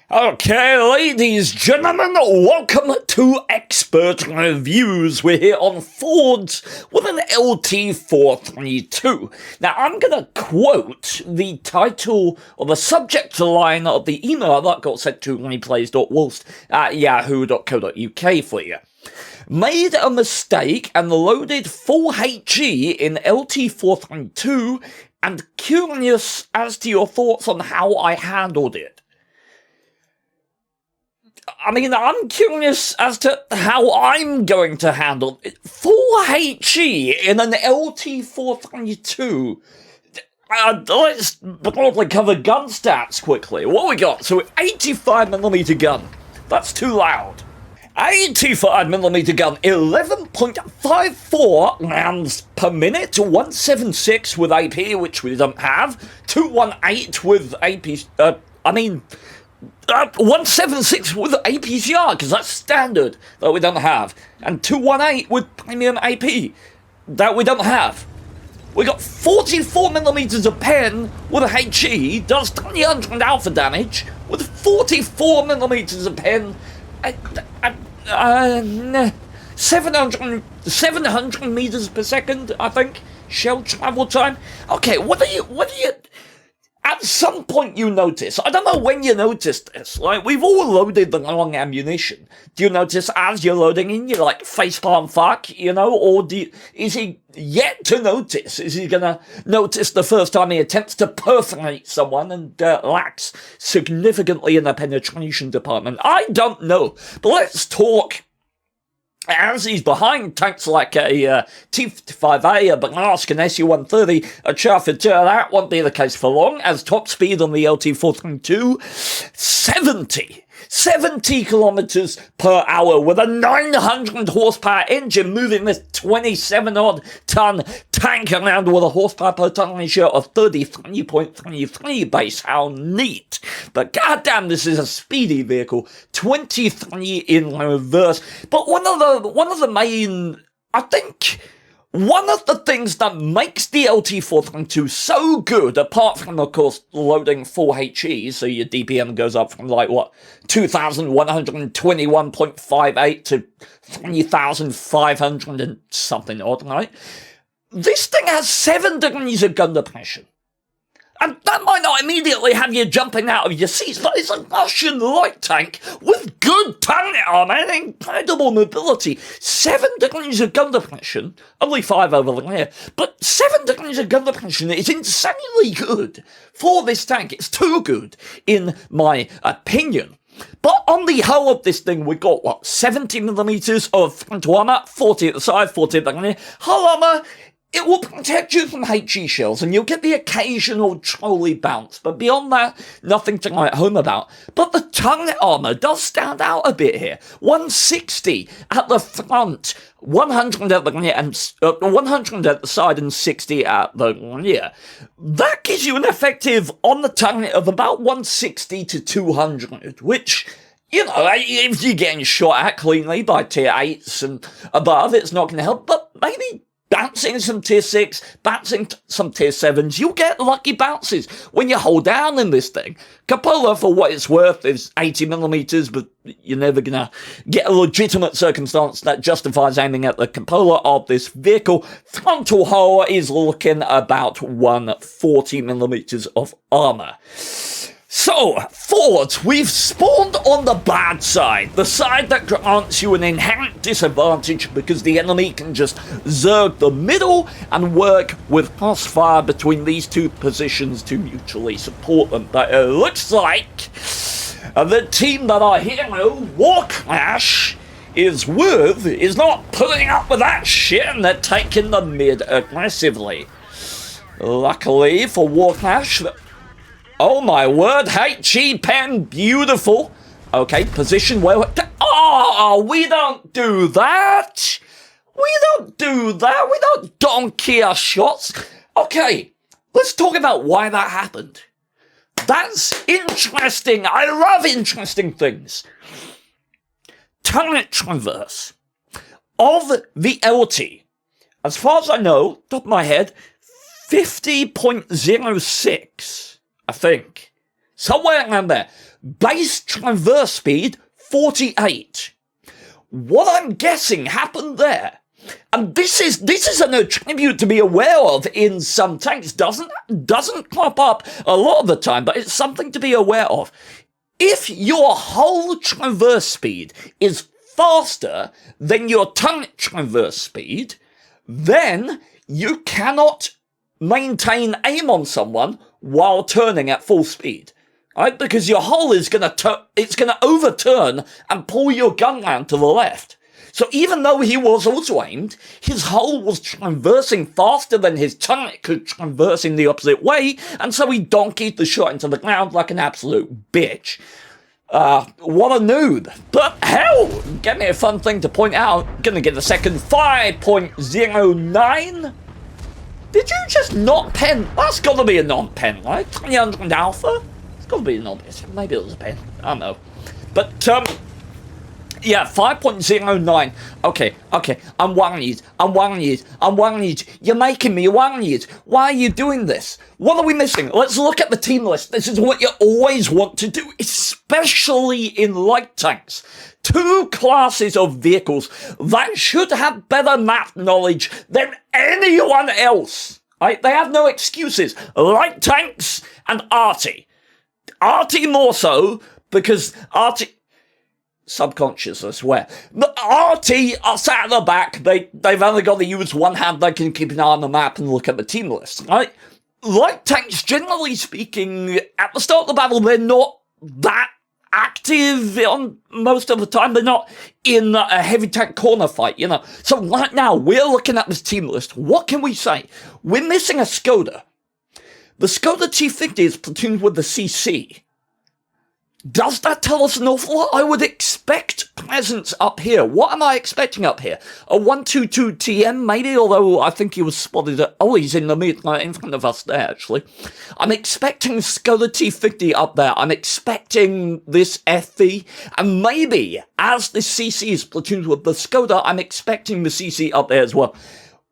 Okay, ladies, gentlemen, welcome to Expert Reviews. We're here on Fords with an LT432. Now, I'm going to quote the title or the subject line of the email that got sent to replays.wallst at yahoo.co.uk for you. Made a mistake and loaded full HE in LT432 and curious as to your thoughts on how I handled it. I mean, I'm curious as to how I'm going to handle it. Full HE in an LT432. Let's broadly cover gun stats quickly. What we got? So, 85mm gun. That's too loud. 85mm gun, 11.54 rounds per minute, 176 with AP, which we don't have, 218 with AP, 176 with APCR, because that's standard, that we don't have. And 218 with premium AP, that we don't have. We got 44mm of pen with a HE, does 300 alpha damage, with 44mm of pen, 700 meters per second, I think, shell travel time. Okay, what do you... At some point you notice, I don't know when you noticed this, like, we've all loaded the wrong ammunition. Do you notice as you're loading in, you're like, facepalm fuck, you know, or is he yet to notice? Is he gonna notice the first time he attempts to perforate someone and lacks significantly in the penetration department? I don't know, but let's talk. As he's behind tanks like a T-55A, a Banask, an Su-130, a Chafford, that won't be the case for long, as top speed on the LT-432, 70 kilometers per hour with a 900 horsepower engine moving this 27-odd ton tank around with a horsepower per ton ratio of 33.33 base. How neat. But goddamn, this is a speedy vehicle. 23 in reverse. But one of the main, I think, one of the things that makes the LT432 so good, apart from, of course, loading full HE, so your DPM goes up from, 2,121.58 to 3,500 and something odd, right? This thing has 7 degrees of gun depression. And that might not immediately have you jumping out of your seats, but it's a Russian light tank with good turret armor and incredible mobility. 7 degrees of gun depression, only 5 over there, but 7 degrees of gun depression is insanely good for this tank. It's too good, in my opinion. But on the hull of this thing, we got, 70mm of front armor, 40 at the side, 40 at the rear. Hull armor, it will protect you from HE shells, and you'll get the occasional trolley bounce, but beyond that, nothing to write home about. But the turret armor does stand out a bit here. 160 at the front, 100 at the rear, and 100 at the side, and 60 at the rear. That gives you an effective on the turret of about 160 to 200, which, you know, if you're getting shot at cleanly by tier 8s and above, it's not going to help, but maybe bouncing some tier 6, bouncing some tier 7s, you'll get lucky bounces when you hold down in this thing. Cupola, for what it's worth, is 80mm, but you're never gonna get a legitimate circumstance that justifies aiming at the cupola of this vehicle. Frontal hull is looking about 140mm of armor. So, Fords, we've spawned on the bad side, the side that grants you an inherent disadvantage because the enemy can just zerg the middle and work with crossfire between these two positions to mutually support them. But it looks like the team that our hero, Warclash, is with is not putting up with that shit, and they're taking the mid aggressively. Luckily for Warclash, oh my word, HE pen, beautiful. Okay, position where... Oh, we don't do that. We don't do that. We don't donkey our shots. Okay, let's talk about why that happened. That's interesting. I love interesting things. Turret traverse of the LT. As far as I know, top of my head, 50.06. I think. Somewhere around there. Base transverse speed, 48. What I'm guessing happened there, and this is an attribute to be aware of in some tanks, doesn't crop up a lot of the time, but it's something to be aware of. If your whole transverse speed is faster than your turret transverse speed, then you cannot maintain aim on someone while turning at full speed. Right? Because your hull is it's gonna overturn and pull your gun round to the left. So even though he was auto-aimed, his hull was traversing faster than his turret could traverse in the opposite way, and so he donkeyed the shot into the ground like an absolute bitch. What a noob. But hell, get me a fun thing to point out. Gonna get a second 5.09. Did you just not pen? That's gotta be a non-pen, right? 300 alpha? Gotta be an obvious. Maybe it was a pen. I don't know. But, yeah, 5.09. Okay. I'm worried. You're making me worried. Why are you doing this? What are we missing? Let's look at the team list. This is what you always want to do, especially in light tanks. Two classes of vehicles that should have better map knowledge than anyone else. Right? They have no excuses. Light tanks and arty. Arty more so, because Arty... Subconscious, I swear. But Arty are sat at the back. They've only got to use one hand. They can keep an eye on the map and look at the team list, right? Light tanks, generally speaking, at the start of the battle, they're not that active on most of the time. They're not in a heavy tank corner fight, you know. So right now, we're looking at this team list. What can we say? We're missing a Skoda. The Skoda T50 is platooned with the CC. Does that tell us an awful lot? I would expect presence up here. What am I expecting up here? A 122 TM maybe, although I think he was spotted at... Oh, he's in the mid, in front of us there, actually. I'm expecting Skoda T50 up there. I'm expecting this FV. And maybe, as the CC is platooned with the Skoda, I'm expecting the CC up there as well.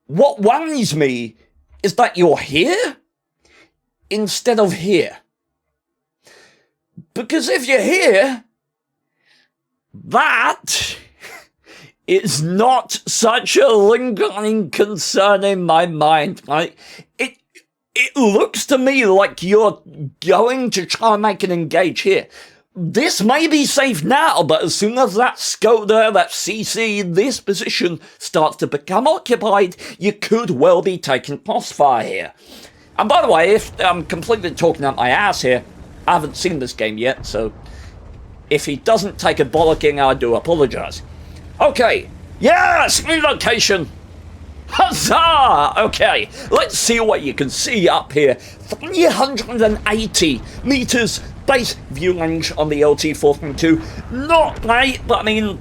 What worries me is that you're here instead of here. Because if you're here, that is not such a lingering concern in my mind, right? It looks to me like you're going to try and make an engage here. This may be safe now, but as soon as that Skoda, that CC, this position starts to become occupied, you could well be taking crossfire here. And by the way, if I'm completely talking out my ass here, I haven't seen this game yet, so if he doesn't take a bollocking, I do apologise. Okay, yes, relocation. Huzzah! Okay, let's see what you can see up here. 380 meters base view range on the LT-432. Not great, but I mean,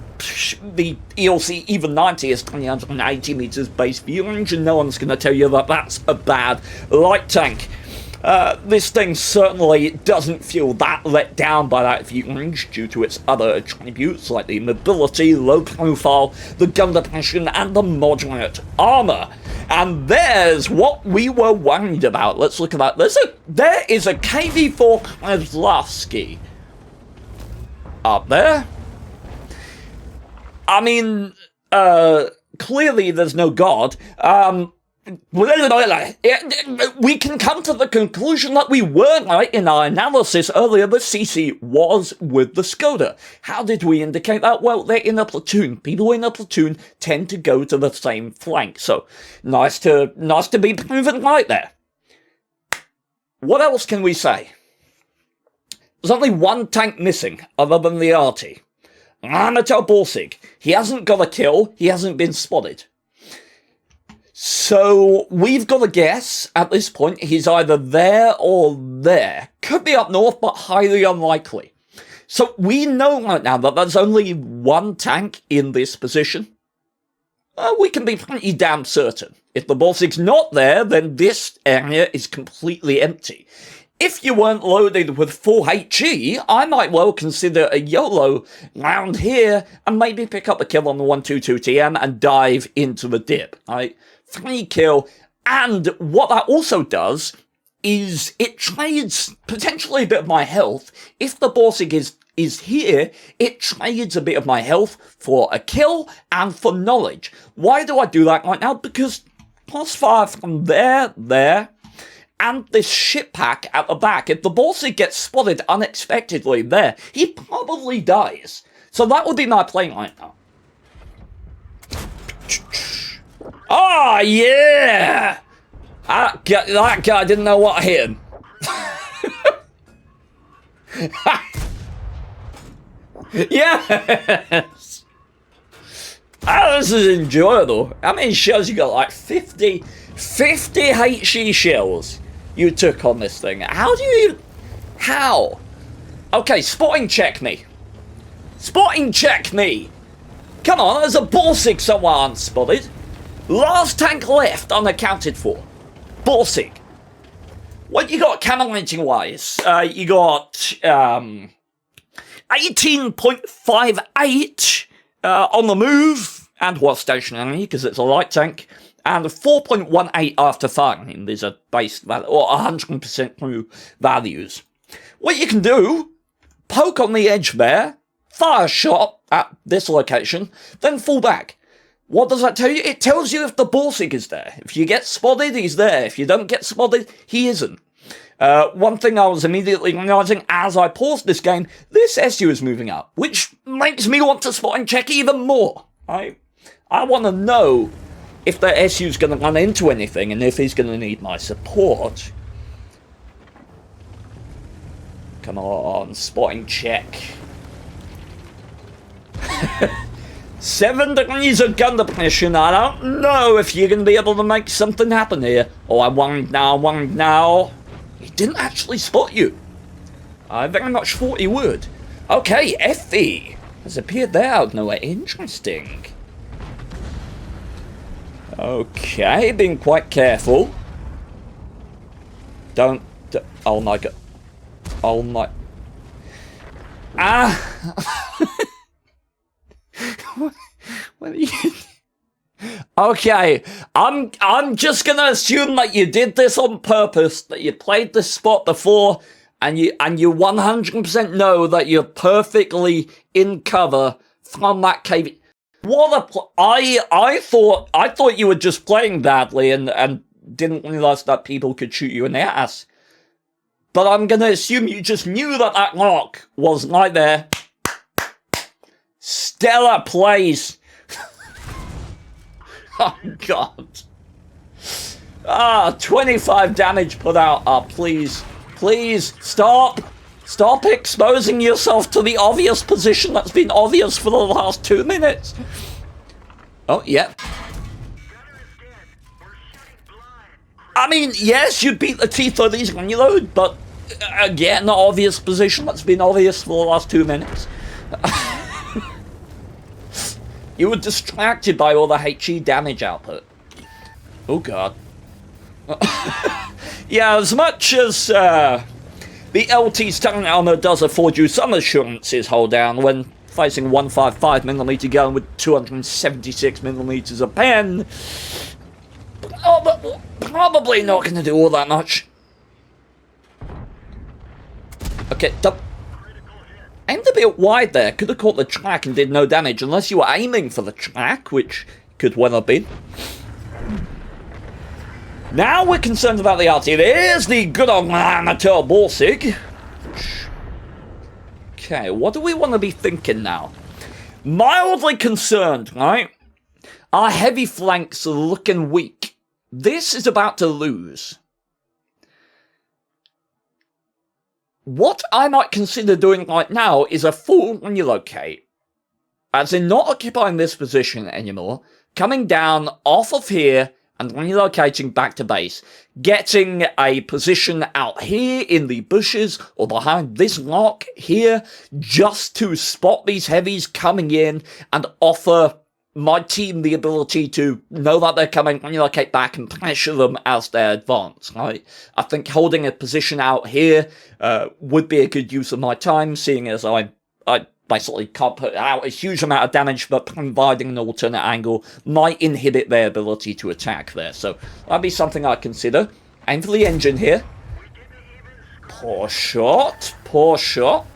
the ELC even 90 is 380 meters base view range, and no one's going to tell you that that's a bad light tank. This thing certainly doesn't feel that let down by that view range due to its other attributes like the mobility, low profile, the gun depression, and the moderate armor. And there's what we were worried about. Let's look at that. There is a KV-4 Kraslavsky up there. I mean, clearly there's no god. We can come to the conclusion that we were right in our analysis earlier. The CC was with the Skoda. How did we indicate that? Well, they're in a platoon. People in a platoon tend to go to the same flank. So, nice to be proven right there. What else can we say? There's only one tank missing, other than the Arty. Amateur Borsig. He hasn't got a kill. He hasn't been spotted. So, we've got to guess, at this point, he's either there or there. Could be up north, but highly unlikely. So, we know right now that there's only one tank in this position. We can be pretty damn certain. If the Borsig's not there, then this area is completely empty. If you weren't loaded with full HE, I might well consider a YOLO round here and maybe pick up a kill on the 122 TM and dive into the dip, right? 3 kill, and what that also does is it trades potentially a bit of my health. If the Borsig is here, it trades a bit of my health for a kill and for knowledge. Why do I do that right now? Because +5 from there, and this ship pack at the back. If the Borsig gets spotted unexpectedly there, he probably dies. So that would be my play right now. Oh, yeah! That guy didn't know what hit him. Yes! Oh, this is enjoyable. How many shells you got? Like 50 HE shells you took on this thing. How? Okay, spotting check me. Spotting check me. Come on, there's a Borsig somewhere unspotted. Last tank left unaccounted for. Borsig. What you got cannonaging wise? You got 18.58 on the move, and while stationary because it's a light tank, and 4.18 after firing. These are base value or 100% true values. What you can do: poke on the edge there, fire a shot at this location, then fall back. What does that tell you? It tells you if the Borsig is there. If you get spotted, he's there. If you don't get spotted, he isn't. One thing I was immediately realizing as I paused this game, this SU is moving up, which makes me want to spot and check even more. I want to know if the SU is going to run into anything and if he's going to need my support. Come on, spotting check. 7 degrees of gun depression. I don't know if you're going to be able to make something happen here. Oh, I'm worried now. He didn't actually spot you. I very much thought he would. Okay, FE has appeared there out of nowhere. Interesting. Okay, being quite careful. Don't. Oh my god. Oh my. Ah! What are you? Okay, I'm just gonna assume that you did this on purpose, that you played this spot before, and you 100% know that you're perfectly in cover from that cave. What a I thought you were just playing badly and didn't realize that people could shoot you in the ass. But I'm gonna assume you just knew that that lock was right there. Stellar plays. Oh, God. 25 damage put out. Please, stop. Stop exposing yourself to the obvious position that's been obvious for the last 2 minutes. Oh, yep. I mean, yes, you beat the T-30s when you load, but again, the obvious position that's been obvious for the last 2 minutes. You were distracted by all the HE damage output. Oh, God. Yeah, as much as the LT's tank armor does afford you some assurances, hold down, when facing 155mm gun with 276mm of pen, oh, but probably not going to do all that much. Okay, aimed a bit wide there. Could have caught the track and did no damage, unless you were aiming for the track, which could well have been. Now we're concerned about the RT. There's the good old amateur Borsig. Okay, what do we want to be thinking now? Mildly concerned, right? Our heavy flanks are looking weak. This is about to lose. What I might consider doing right now is a full relocate. As in not occupying this position anymore, coming down off of here and relocating back to base. Getting a position out here in the bushes or behind this rock here just to spot these heavies coming in and offer my team the ability to know that they're coming, relocate back and pressure them as they advance, right? I think holding a position out here would be a good use of my time, seeing as I basically can't put out a huge amount of damage, but providing an alternate angle might inhibit their ability to attack there. So that'd be something I'd consider. Aim for the engine here. Poor shot. Poor shot.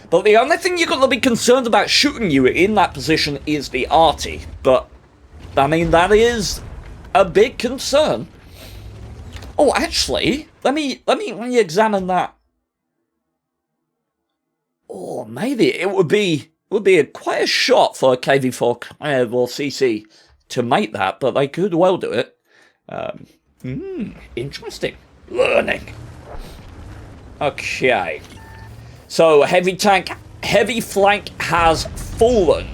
But the only thing you're going to be concerned about shooting you in that position is the arty. But, I mean, that is a big concern. Oh, actually, let me examine that. Oh, maybe it would be quite a shot for a KV4 or CC to make that, but they could well do it. Interesting. Learning. Okay. So, heavy flank has fallen.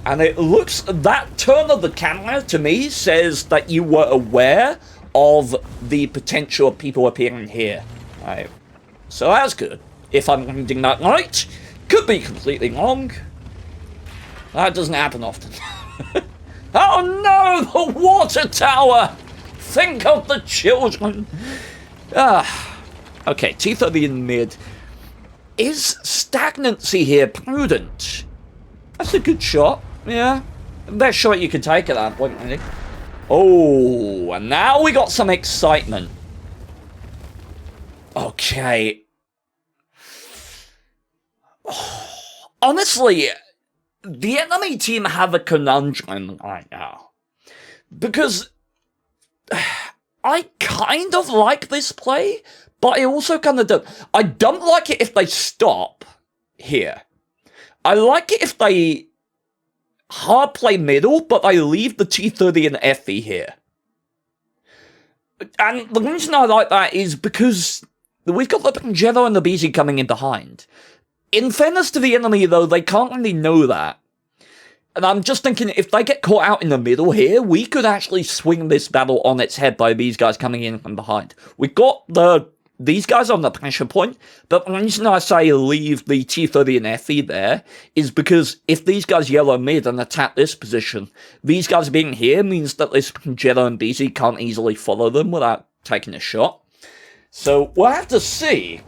And it looks, that turn of the camera to me says that you were aware of the potential of people appearing here. Right. So that's good. If I'm reading that right, could be completely wrong. That doesn't happen often. Oh no, the water tower! Think of the children. Okay, T30 in mid. Is stagnancy here prudent? That's a good shot, yeah. Best shot you can take at that point, really. Oh, and now we got some excitement. Okay. Honestly, the enemy team have a conundrum right now. Because I kind of like this play, but I also kind of don't. I don't like it if they stop here. I like it if they hard play middle, but they leave the T30 and Effie here. And the reason I like that is because we've got the Pangelo and the BZ coming in behind. In fairness to the enemy, though, they can't really know that. And I'm just thinking, if they get caught out in the middle here, we could actually swing this battle on its head by these guys coming in from behind. We've got these guys on the pressure point, but the reason I say leave the T30 and Effie there is because if these guys yellow mid and attack this position, these guys being here means that this Jedi and BZ can't easily follow them without taking a shot. So we'll have to see.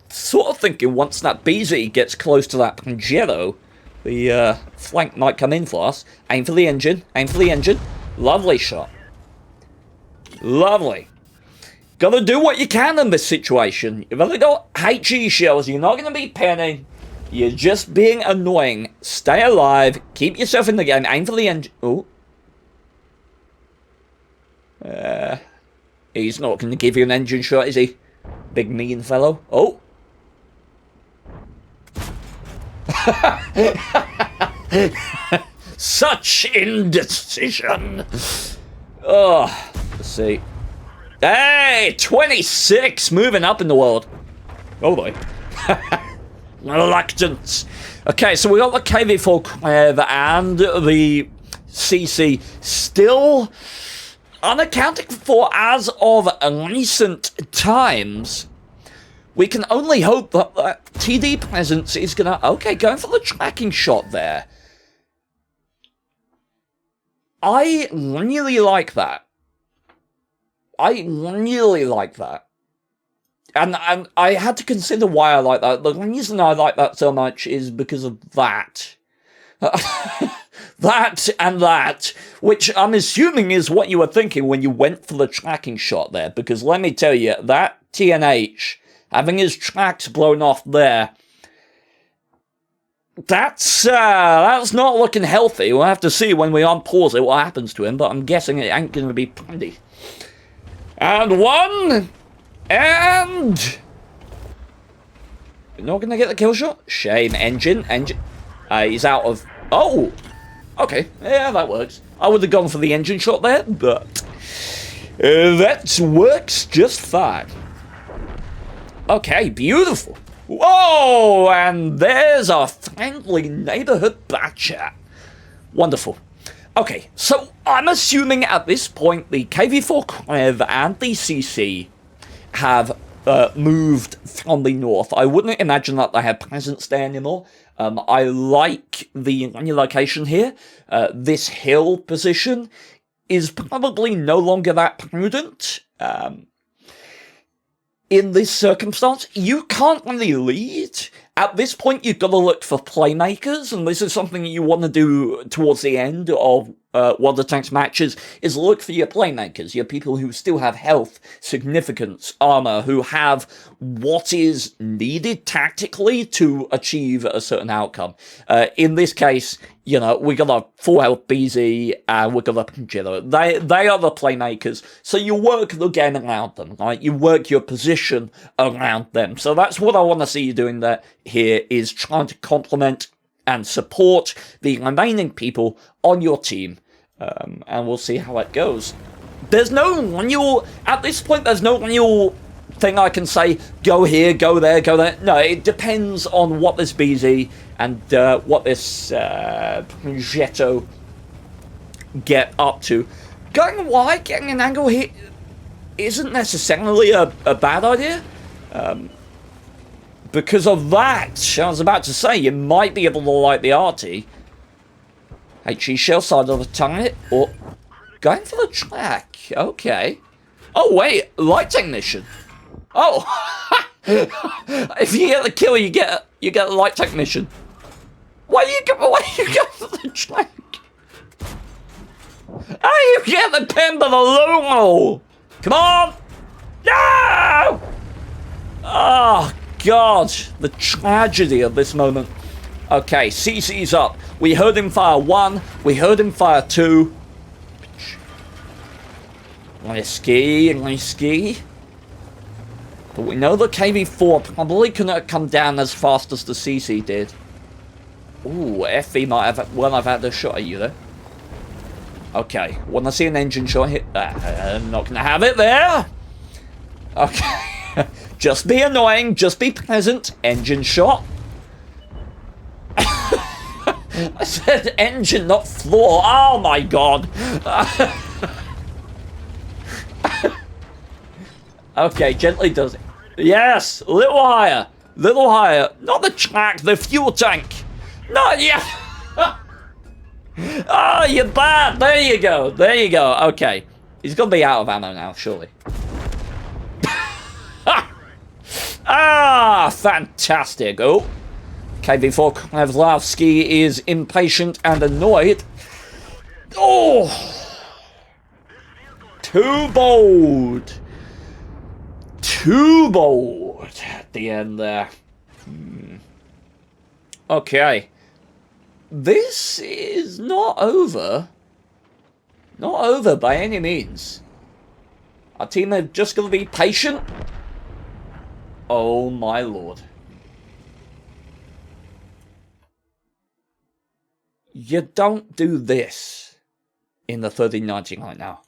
Sort of thinking once that BZ gets close to that Pangelo, the flank might come in for us. Aim for the engine. Aim for the engine. Lovely shot. Lovely. Gotta do what you can in this situation. You've only got HE shells. You're not gonna be panning. You're just being annoying. Stay alive. Keep yourself in the game. Aim for the engine. Oh. He's not gonna give you an engine shot, is he? Big mean fellow. Oh. Such indecision. Oh, let's see. Hey, 26, moving up in the world. Oh boy. Reluctance. Okay, so we got the KV4 Clev and the CC still unaccounted for as of recent times. We can only hope that that TD presence is gonna... Okay, going for the tracking shot there. I really like that. I really like that. And I had to consider why I like that. The reason I like that so much is because of that. That and that, which I'm assuming is what you were thinking when you went for the tracking shot there. Because let me tell you, that TNH, having his tracks blown off there, that's not looking healthy. We'll have to see when we unpause it what happens to him, but I'm guessing it ain't going to be pretty. And one, and... You're not going to get the kill shot? Shame. Engine. He's out of... Oh! Okay, yeah, that works. I would have gone for the engine shot there, but... that works just fine. Okay, beautiful. Whoa! And there's our friendly neighborhood bat chat. Wonderful. Okay, so I'm assuming at this point the KV4 Clev and the CC have moved from the north. I wouldn't imagine that they have presence there anymore. I like the location here. This hill position is probably no longer that prudent. In this circumstance, you can't really lead At this point, you've got to look for playmakers, and this is something you want to do towards the end of World of Tanks matches, is look for your playmakers, your people who still have health, significance, armor, who have what is needed tactically to achieve a certain outcome. In this case, we got a full health BZ, and we got a Pangillo. They are the playmakers, so you work the game around them, right? You work your position around them. So that's what I want to see you doing here, is trying to complement and support the remaining people on your team, and we'll see how it goes. There's no real, at this point, there's no real thing I can say, go here, go there, go there. No, it depends on what this BZ and what this Progetto get up to. Going wide, getting an angle here isn't necessarily a bad idea. Because of that, I was about to say, you might be able to light the RT. HE shell side of the turret, or going for the track. Okay. Oh wait, light technician. Oh, if you get the kill, you get a light technician. Why you go for the track? Oh, you get the pin by the logo. Come on! No! Oh God, the tragedy of this moment. Okay, CC's up. We heard him fire 1. We heard him fire 2. Risky. But we know the KV4 probably couldn't have come down as fast as the CC did. Ooh, FV might have had a shot at you there. Okay, when I see an engine shot hit, I'm not gonna have it there. Okay, just be annoying, just be pleasant. Engine shot. I said engine, not floor. Oh my God. Okay, gently does it. Yes, a little higher. Not the track, the fuel tank. Not yet. Oh, you're bad. There you go. Okay. He's going to be out of ammo now, surely. Ah, fantastic. Oh. KV4 Krevlovsky is impatient and annoyed. Oh. Too bold at the end there. Okay. This is not over. Not over by any means. Our team are just going to be patient. Oh my Lord. You don't do this in the 3090 right now.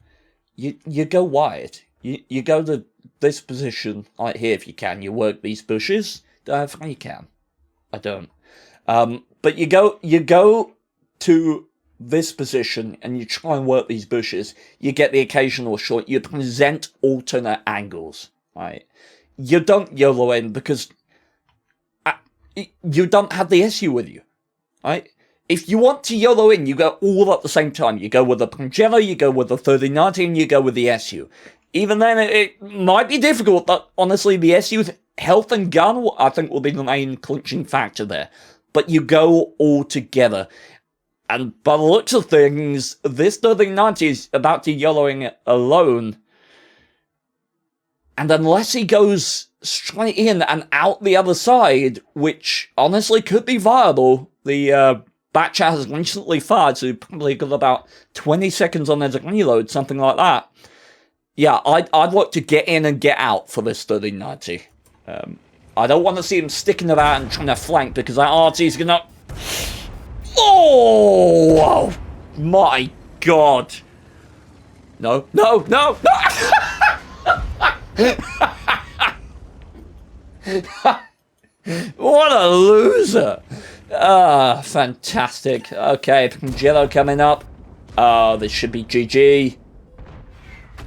You go wide. You go to this position right here if you can. You work these bushes. I think you can. I don't. But you go to this position and you try and work these bushes. You get the occasional shot. You present alternate angles, right? You don't YOLO in because you don't have the SU with you, right? If you want to YOLO in, you go all at the same time. You go with the Pangella, you go with the 3090, and you go with the SU. Even then, it might be difficult, but honestly, the SU's health and gun, I think, will be the main clinching factor there. But you go all together. And by the looks of things, this 3090 is about to YOLOing alone. And unless he goes straight in and out the other side, which honestly could be viable, the Batcha has recently fired, so he probably got about 20 seconds on his reload, something like that. Yeah, I'd look to get in and get out for this 3090. I don't want to see him sticking about and trying to flank because that RT's gonna... Oh my God. No. What a loser. Ah, fantastic. Okay, Pangelo coming up. Oh, this should be GG.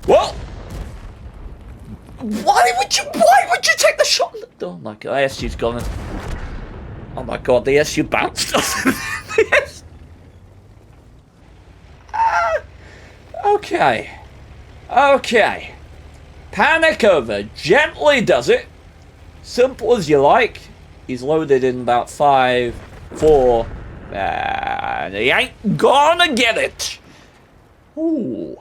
What? Why would you take the shot? Oh my God, the SU's gone. Oh my God, the SU bounced. Yes. Okay. Panic over. Gently does it. Simple as you like. He's loaded in about 5, 4, and he ain't gonna get it. Ooh.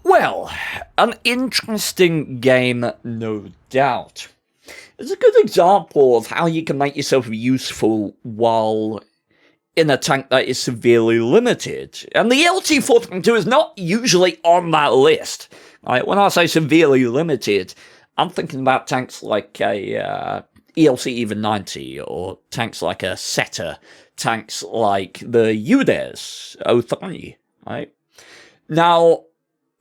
Well, an interesting game, no doubt. It's a good example of how you can make yourself useful while in a tank that is severely limited. And the LT-432 is not usually on that list. Right? When I say severely limited, I'm thinking about tanks like a ELC Even 90, or tanks like a Setter, tanks like the UDES 03, right? Now,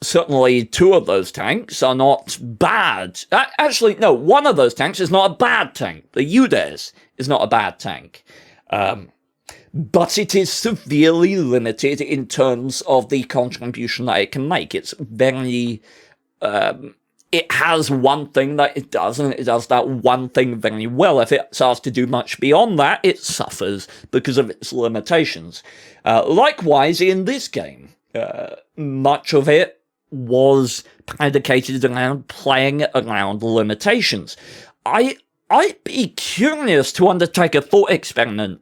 certainly 2 of those tanks are not bad. Actually, no, 1 of those tanks is not a bad tank. The UDES is not a bad tank. But it is severely limited in terms of the contribution that it can make. It's very... it has one thing that it does, and it does that one thing very well. If it starts to do much beyond that, it suffers because of its limitations. Likewise, in this game, much of it was predicated around playing around limitations. I'd be curious to undertake a thought experiment,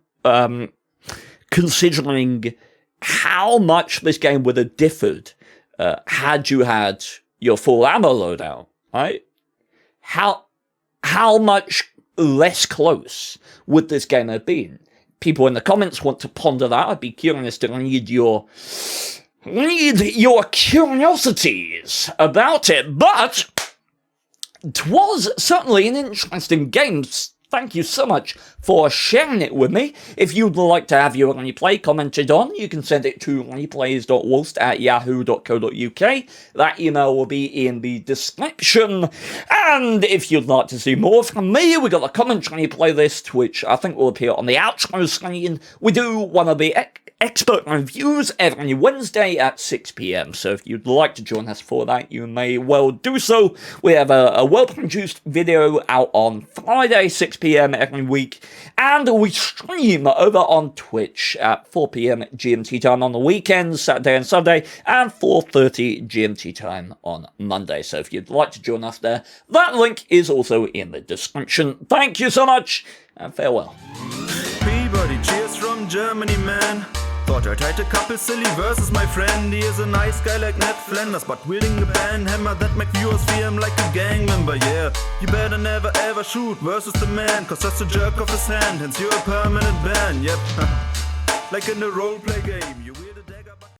considering how much this game would have differed had you had your full ammo loadout, right? How much less close would this game have been? People in the comments want to ponder that. I'd be curious to read your curiosities about it, but it was certainly an interesting game. Thank you so much for sharing it with me. If you'd like to have your replay commented on, you can send it to replays.wallst@yahoo.co.uk. That email will be in the description. And if you'd like to see more from me, we got a commentary playlist, which I think will appear on the outro screen. We do one of the expert reviews every Wednesday at 6 PM, so if you'd like to join us for that, you may well do so. We have a well-produced video out on Friday, 6 PM every week, and we stream over on Twitch at 4 PM GMT time on the weekends, Saturday and Sunday, and 4:30 GMT time on Monday. So if you'd like to join us there, that link is also in the description. Thank you so much, and farewell. Peabody, cheers from Germany, man. Thought I'd hide a couple silly verses, my friend. He is a nice guy like Ned Flanders, but wielding a banhammer that make viewers feel him like a gang member, yeah. You better never ever shoot versus the man, cause that's a jerk off his hand, hence you're a permanent ban, yep. Like in a roleplay game, you